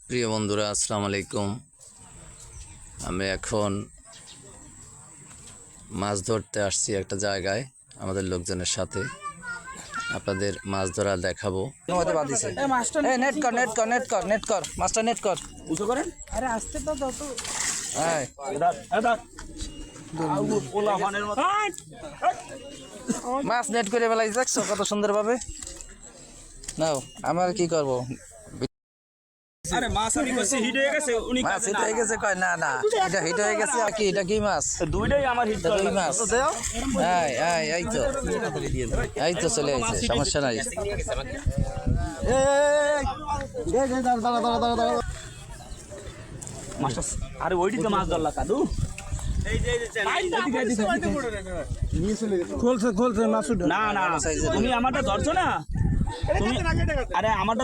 প্রিয় বন্ধুরা, আসসালামু আলাইকুম। আমি এখন মাছ ধরতে আসছি একটা জায়গায় আমাদের লোকজনের সাথে। আপনাদের মাছ ধরা দেখাবো। মাছ নেট করে বেলাইছে, দেখছো কত সুন্দর ভাবে। নাও আমার কি করবো, আরে মাছ আমি কইছি হিট হয়ে গেছে, উনি মাছ হিট হয়ে গেছে কয় না না, এটা হিট হয়ে গেছে। আর কি এটা কি মাছ? দুইটাই আমার হিট করে রুই মাছ। এই তো চলে আসছে, সমস্যা নাই। মাছটা আরে ওইদিকে মাছ ধরলা কাদু। খোলছে মাছ। না না তুমি আমারটা ধরছো না, তুমি আরে আমারটা